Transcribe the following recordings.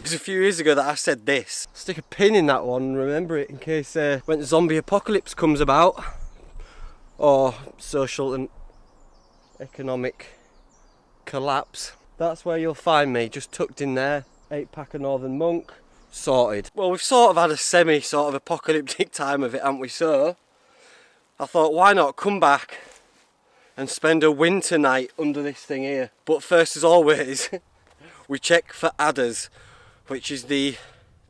was a few years ago that I said this. Stick a pin in that one and remember it in case when zombie apocalypse comes about, or social and economic collapse. That's where you'll find me, just tucked in there. 8-pack of Northern Monk, sorted. Well, we've sort of had a semi sort of apocalyptic time of it, haven't we? So I thought, why not come back and spend a winter night under this thing here. But first, as always, we check for adders, which is the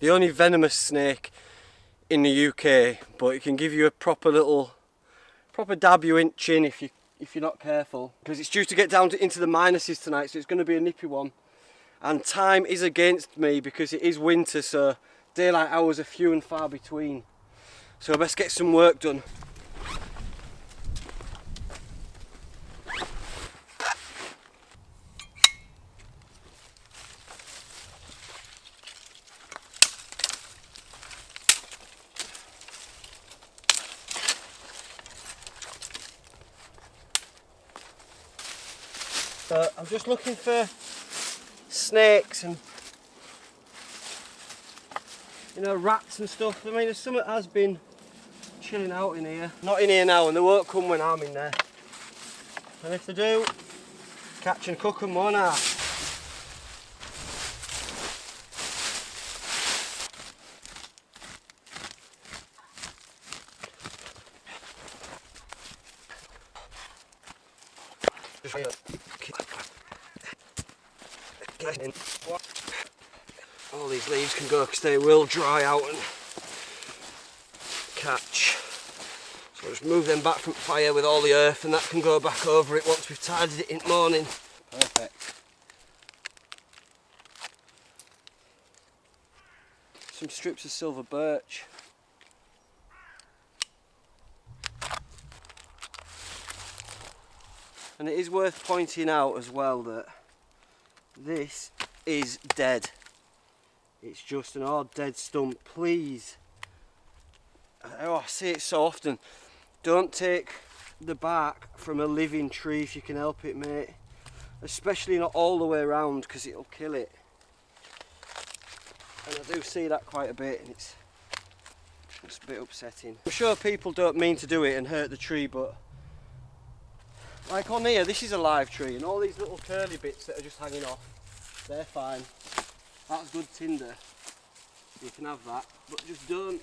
only venomous snake in the UK, but it can give you a proper dab you in chin if you're not careful, because it's due to get down into the minuses tonight, so it's going to be a nippy one. And time is against me because it is winter, so daylight hours are few and far between. So I best get some work done. So I'm just looking for snakes and, you know, rats and stuff. I mean, some has been chilling out in here. Not in here now, and they won't come when I'm in there. And if they do, catch and cook them, won't I? All these leaves can go because they will dry out and catch. So I'll just move them back from fire with all the earth, and that can go back over it once we've tidied it in the morning. Perfect. Some strips of silver birch. And it is worth pointing out as well that this is dead. It's just an odd dead stump. Please, oh, I see it so often, don't take the bark from a living tree if you can help it, mate. Especially not all the way around, because it'll kill it. And I do see that quite a bit, and it's a bit upsetting. I'm sure people don't mean to do it and hurt the tree, but like on here, this is a live tree, and all these little curly bits that are just hanging off, they're fine. That's good tinder. You can have that, but just don't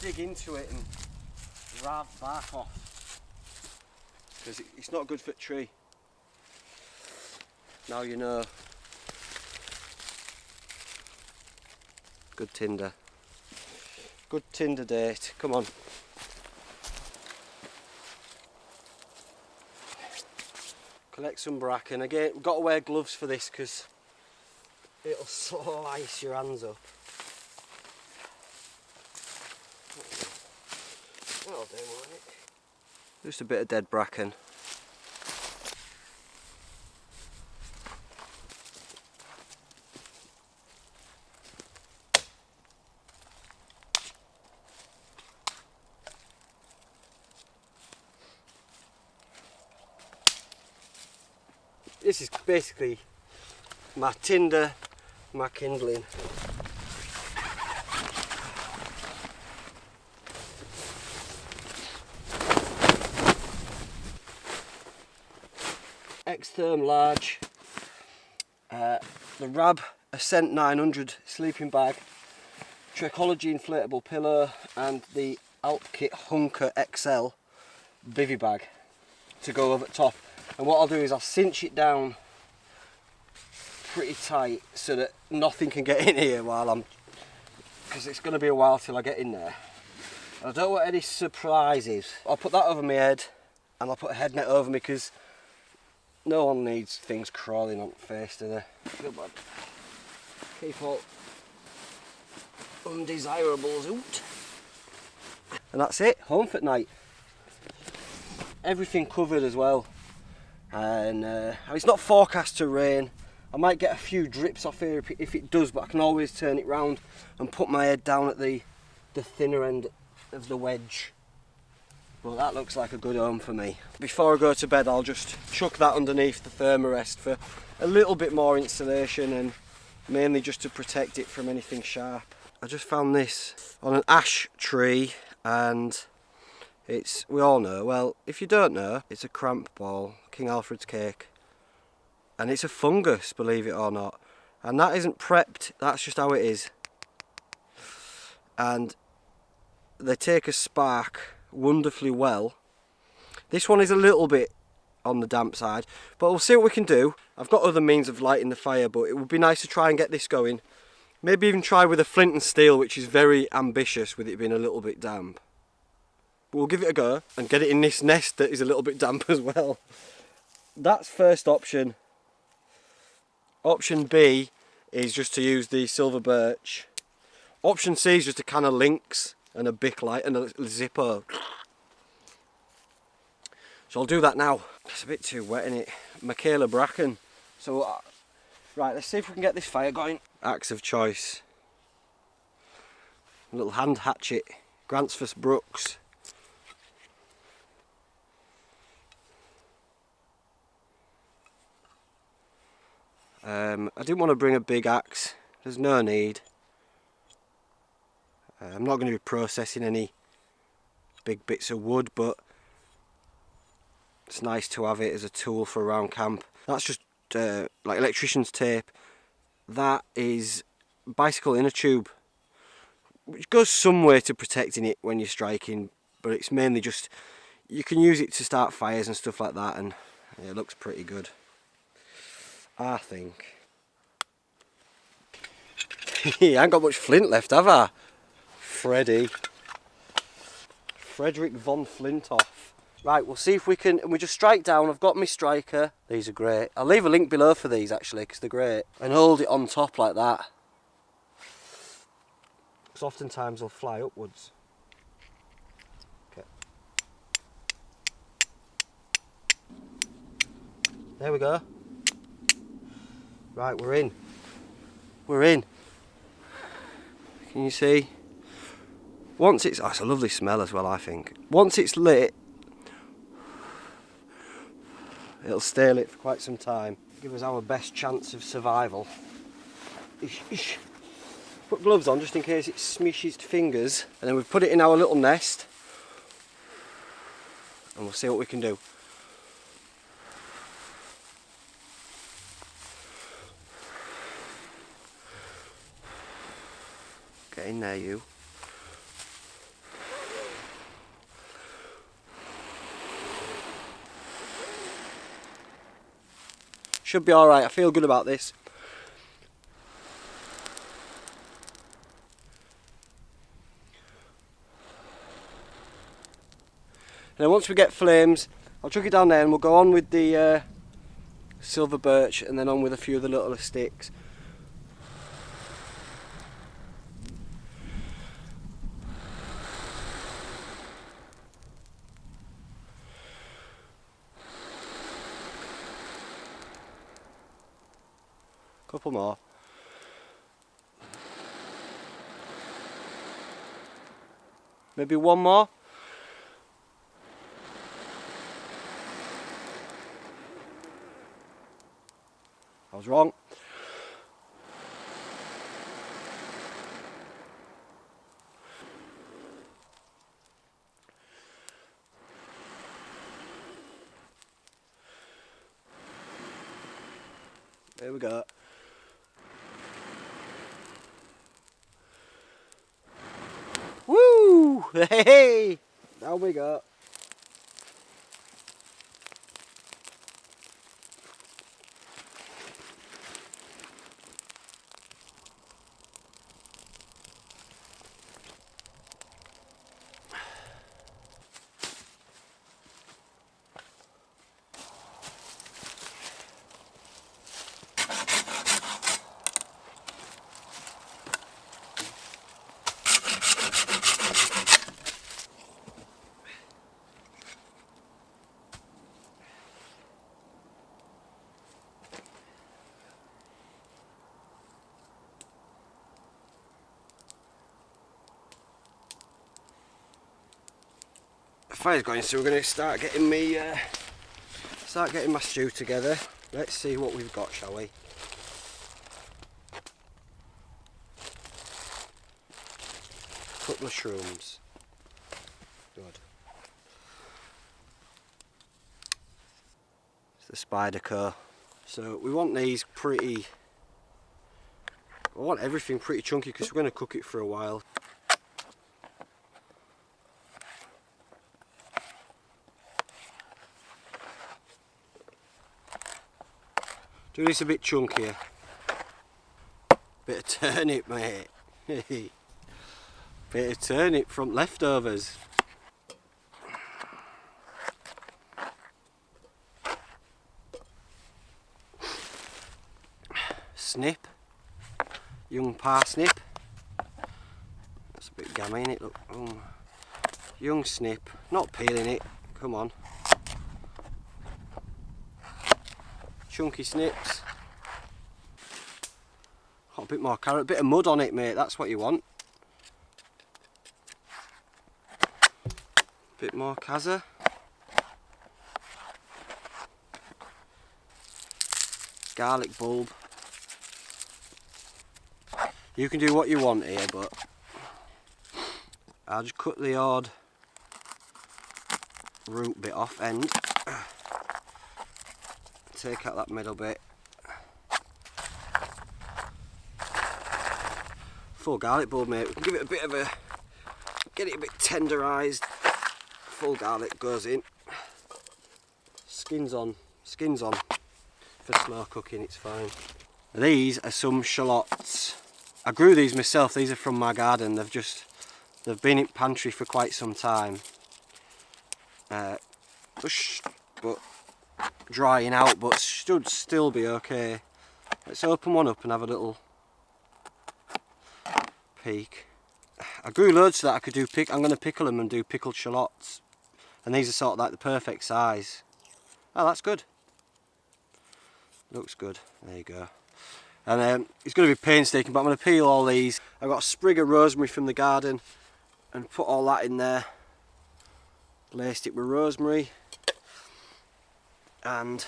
dig into it and rab bark off, because it's not good for the tree. Now you know. Good tinder. Good tinder date. Come on. Collect some bracken. Again, we've got to wear gloves for this because it'll slice your hands up. That'll do, won't it? Just a bit of dead bracken. This is basically my tinder, my kindling. X-Therm large, the Rab Ascent 900 sleeping bag, Trekology inflatable pillow, and the Alp Kit Hunker XL bivy bag to go over the top. And what I'll do is I'll cinch it down pretty tight so that nothing can get in here because it's going to be a while till I get in there. And I don't want any surprises. I'll put that over my head, and I'll put a head net over me because no one needs things crawling on the face, do they? Good man. Keep all undesirables out. And that's it, home for night. Everything covered as well. And it's not forecast to rain. I might get a few drips off here if it does, but I can always turn it round and put my head down at the thinner end of the wedge. But that looks like a good home for me. Before I go to bed, I'll just chuck that underneath the thermarest for a little bit more insulation and mainly just to protect it from anything sharp. I just found this on an ash tree and it's, we all know, well, if you don't know, it's a cramp ball, King Alfred's cake. And it's a fungus, believe it or not. And that isn't prepped, that's just how it is. And they take a spark wonderfully well. This one is a little bit on the damp side, but we'll see what we can do. I've got other means of lighting the fire, but it would be nice to try and get this going. Maybe even try with a flint and steel, which is very ambitious with it being a little bit damp. But we'll give it a go and get it in this nest that is a little bit damp as well. That's first option. Option B is just to use the silver birch. Option C is just a can of Lynx and a Bic light and a Zippo. So I'll do that now. It's a bit too wet in it. Michaela Bracken. So, right, let's see if we can get this fire going. Axe of choice. A little hand hatchet. Grantsford Brooks. I didn't want to bring a big axe. There's no need. I'm not going to be processing any big bits of wood, but it's nice to have it as a tool for around camp. That's just like electrician's tape. That is bicycle inner tube, which goes some way to protecting it when you're striking, but it's mainly just, you can use it to start fires and stuff like that, and yeah, it looks pretty good, I think. I ain't got much flint left, have I? Frederick von Flintoff. Right, we'll see if we can, and we just strike down. I've got my striker. These are great. I'll leave a link below for these actually, because they're great. And hold it on top like that, because oftentimes they'll fly upwards. Okay. There we go. Right, we're in. We're in. Can you see? Once it's, oh, it's a lovely smell as well, I think. Once it's lit, it'll stay lit for quite some time. Give us our best chance of survival. Put gloves on just in case it smishes fingers. And then we've put it in our little nest. And we'll see what we can do. Get in there, you. Should be alright, I feel good about this. And then once we get flames, I'll chuck it down there and we'll go on with the silver birch and then on with a few of the little sticks. Couple more. Maybe one more. I was wrong. There we go. Woo! Hey! Down we go. fire's going, so we're going to start getting my stew together. Let's see what we've got, shall we? Couple of shrooms. Good. It's the Spyderco. So we want these pretty. I want everything pretty chunky because we're going to cook it for a while. Do this a bit chunkier. Bit of turnip, mate. Bit of turnip from leftovers. Snip. Young parsnip. That's a bit gammy, innit? Look. Young snip. Not peeling it. Come on. Chunky snips. Oh, a bit more carrot, a bit of mud on it, mate. That's what you want. Bit more kaza. Garlic bulb. You can do what you want here, but I'll just cut the odd root bit off end. Take out that middle bit. Full garlic bulb, mate. We can give it a bit of a, get it a bit tenderised. Full garlic goes in. Skins on. For slow cooking, it's fine. These are some shallots. I grew these myself. These are from my garden. They've been in pantry for quite some time. But drying out, but should still be okay. Let's open one up and have a little peek. I grew loads so that I could do I'm going to pickle them and do pickled shallots, and these are sort of like the perfect size. Oh, that's good. Looks good. There you go. And it's going to be painstaking, but I'm going to peel all these. I've got a sprig of rosemary from the garden and put all that in there. Laced it with rosemary and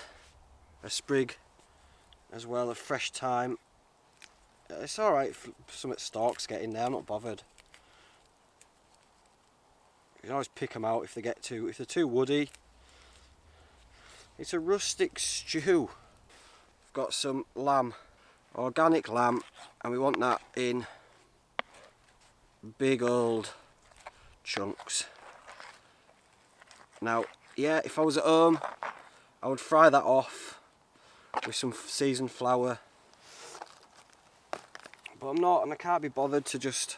a sprig as well of fresh thyme. It's alright if some of the stalks get in there, I'm not bothered. You can always pick them out if they're too woody. It's a rustic stew. I've got some lamb, organic lamb, and we want that in big old chunks. Now, yeah, if I was at home, I would fry that off with some seasoned flour, but I'm not, and I can't be bothered to just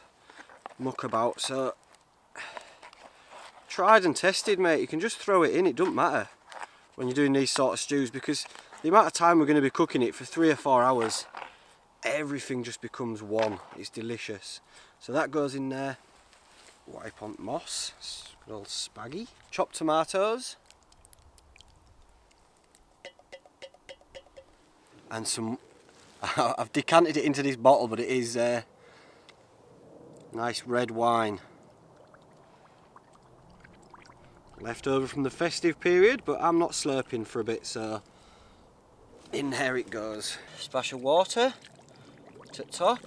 muck about. So tried and tested, mate. You can just throw it in, it doesn't matter when you're doing these sort of stews, because the amount of time we're going to be cooking it for 3 or 4 hours, everything just becomes one. It's delicious. So that goes in there. Wipe on moss, good old spaggy. Chopped tomatoes. And some, I've decanted it into this bottle, but it is nice red wine. Left over from the festive period, but I'm not slurping for a bit, so in there it goes. Splash of water to the top.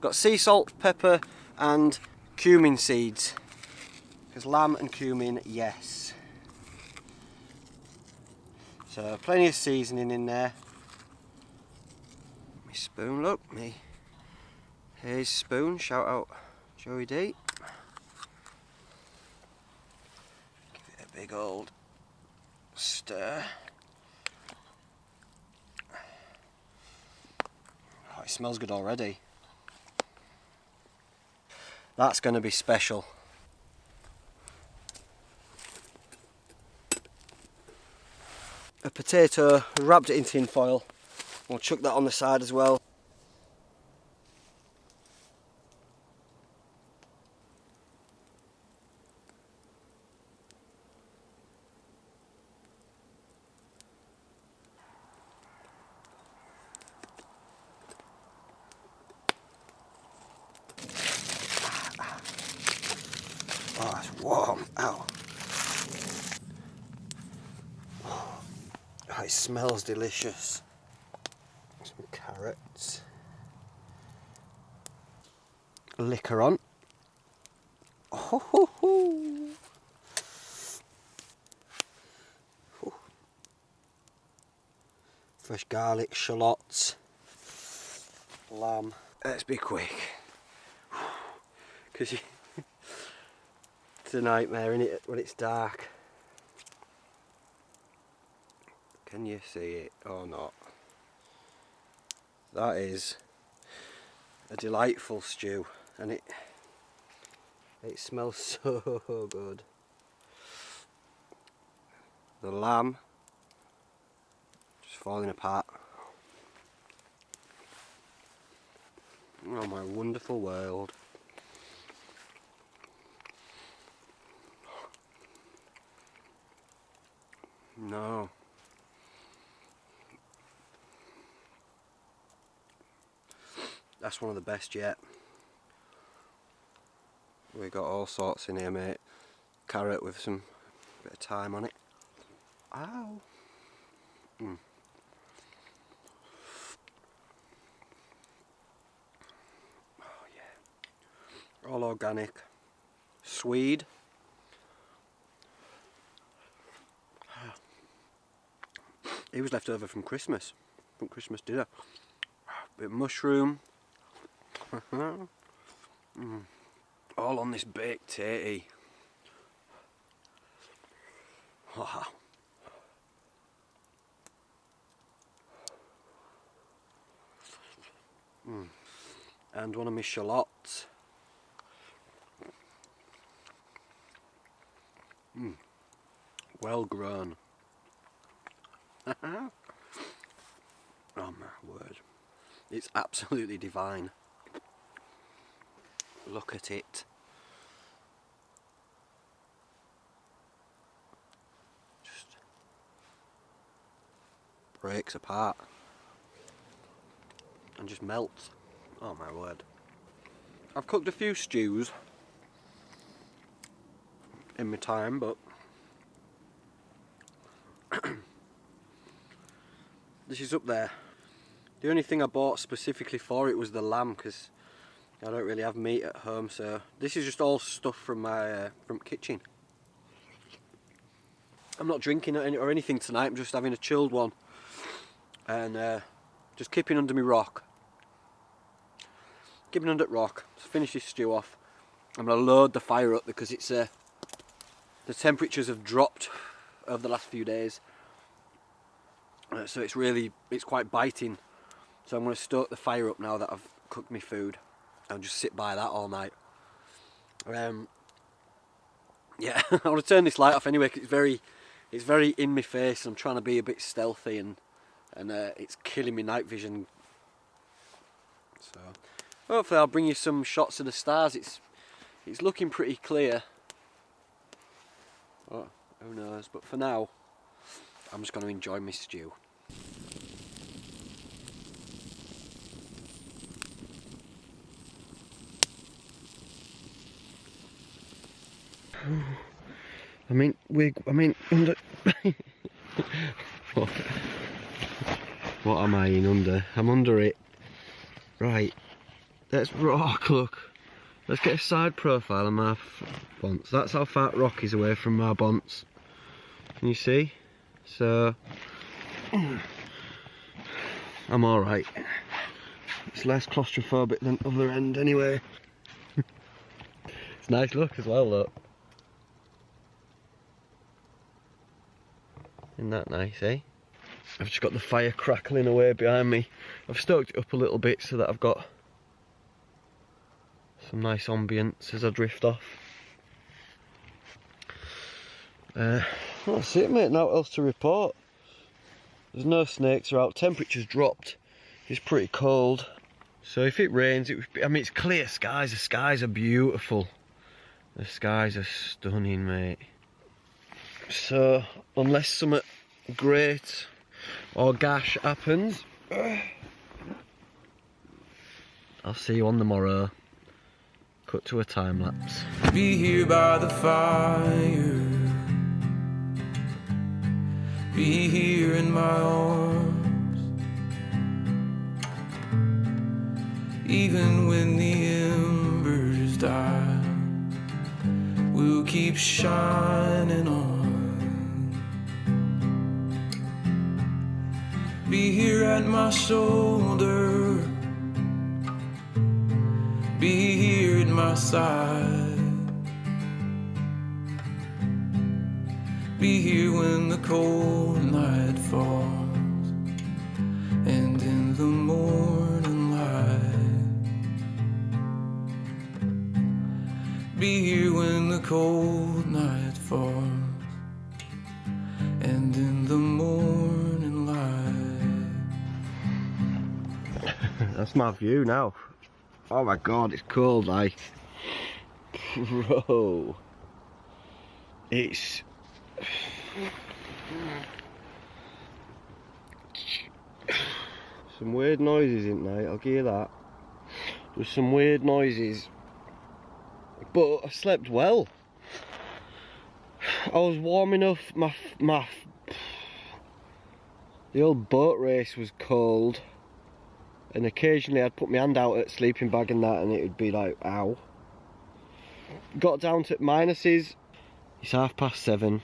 Got sea salt, pepper and cumin seeds, because lamb and cumin, yes. So plenty of seasoning in there. My spoon, look, me Haze spoon, shout out Joey D. Give it a big old stir. Oh, it smells good already. That's going to be special. A potato, wrapped it in tin foil. We'll chuck that on the side as well. Oh, that's warm. Ow. Oh, it smells delicious. Some carrots. Liquor on. Oh, ho, ho. Oh. Fresh garlic, shallots, lamb. Let's be quick, because it's a nightmare, isn't it, when it's dark. Can you see it or not? That is a delightful stew, and it smells so good. The lamb just falling apart. Oh my wonderful world. No. That's one of the best yet. We got all sorts in here, mate. Carrot with some bit of thyme on it. Ow. Mm. Oh yeah. All organic. Swede. It was left over from Christmas dinner. Bit of mushroom. All on this baked tatey. Wow. And one of my shallots. Well grown. Oh my word. It's absolutely divine. Look at it. Just breaks apart and just melts. Oh my word. I've cooked a few stews in my time, but this is up there. The only thing I bought specifically for it was the lamb, because I don't really have meat at home, so this is just all stuff from my from kitchen. I'm not drinking or anything tonight, I'm just having a chilled one and just keeping under my rock. Keeping under rock. So finish this stew off. I'm going to load the fire up because it's the temperatures have dropped over the last few days, so it's quite biting. So I'm going to stoke the fire up now that I've cooked my food and just sit by that all night. Yeah, I want to turn this light off anyway because it's very in my face. I'm trying to be a bit stealthy and it's killing me night vision. So hopefully I'll bring you some shots of the stars. It's looking pretty clear. Oh, who knows? But for now, I'm just going to enjoy my stew. Under. What am I in under? I'm under it. Right. Let's rock. Look. Let's get a side profile of my bonce. That's how far rock is away from my bonce. Can you see? So I'm all right. It's less claustrophobic than other end anyway. It's a nice look as well, look. Isn't that nice, eh? I've just got the fire crackling away behind me. I've stoked it up a little bit so that I've got some nice ambience as I drift off. That's it, mate. Now what else to report? There's no snakes are out. Temperature's dropped. It's pretty cold. So if it rains, it's clear skies. The skies are beautiful. The skies are stunning, mate. So unless something great or gash happens, I'll see you on the morrow. Cut to a time lapse. Be here by the fire. Be here in my arms. Even when the embers die, we'll keep shining on. Be here at my shoulder. Be here at my side. Be here when the cold night falls and in the morning light. Be here when the cold night falls and in the morning light. That's my view now. Oh my god, it's cold, like. Bro. It's. Some weird noises in there, I'll give you that. There's some weird noises. But I slept well. I was warm enough, the old boat race was cold. And occasionally I'd put my hand out at sleeping bag and that and it would be like, ow. Got down to minuses. It's 7:30.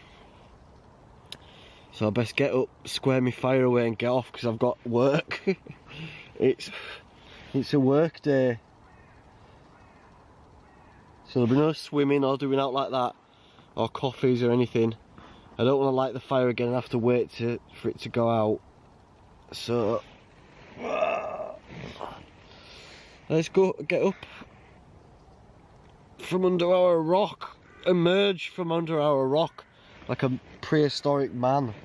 So I best get up, square my fire away and get off because I've got work. It's a work day. So there'll be no swimming or doing out like that. Or coffees or anything. I don't want to light the fire again and have to wait for it to go out. So let's go get up from under our rock, emerge from under our rock like a prehistoric man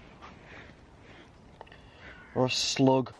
or a slug.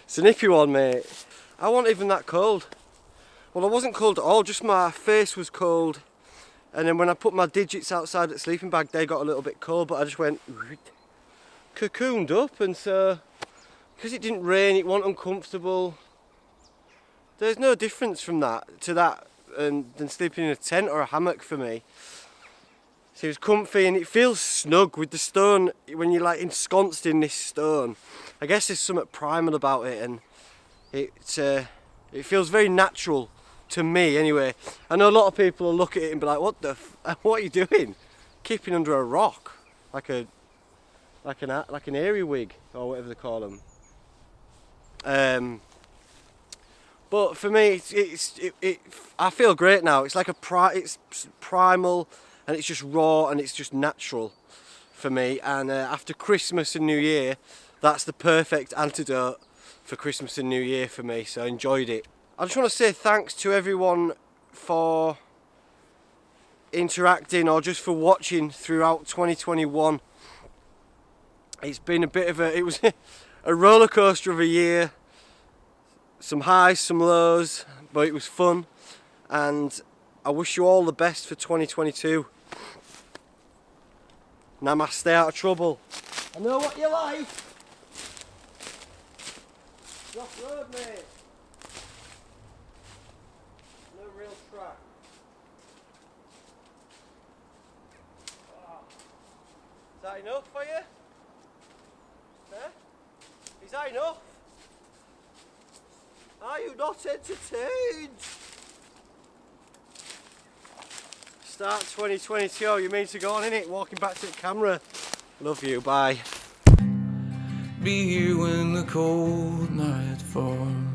It's a nippy one, mate. I wasn't even that cold. Well, I wasn't cold at all, just my face was cold. And then when I put my digits outside at sleeping bag, they got a little bit cold, but I just went cocooned up. And so, because it didn't rain, it wasn't uncomfortable. There's no difference from that to that than sleeping in a tent or a hammock for me. So it was comfy and it feels snug with the stone when you're like ensconced in this stone. I guess there's something primal about it and it feels very natural to me anyway. I know a lot of people will look at it and be like, what are you doing? Keeping under a rock like an airy wig or whatever they call them. But for me, I feel great now. It's like it's primal. And it's just raw and it's just natural for me. And after Christmas and New Year, that's the perfect antidote for Christmas and New Year for me. So I enjoyed it. I just want to say thanks to everyone for interacting or just for watching throughout 2021. It's been it was a roller coaster of a year. Some highs, some lows, but it was fun. And I wish you all the best for 2022. Namaste, stay out of trouble. I know what you like. Rough road, mate. No real track. Oh. Is that enough for you? Eh? Is that enough? Are you not entertained? Start 2022. You mean to go on, innit? Walking back to the camera. Love you. Bye. Be here when the cold night falls.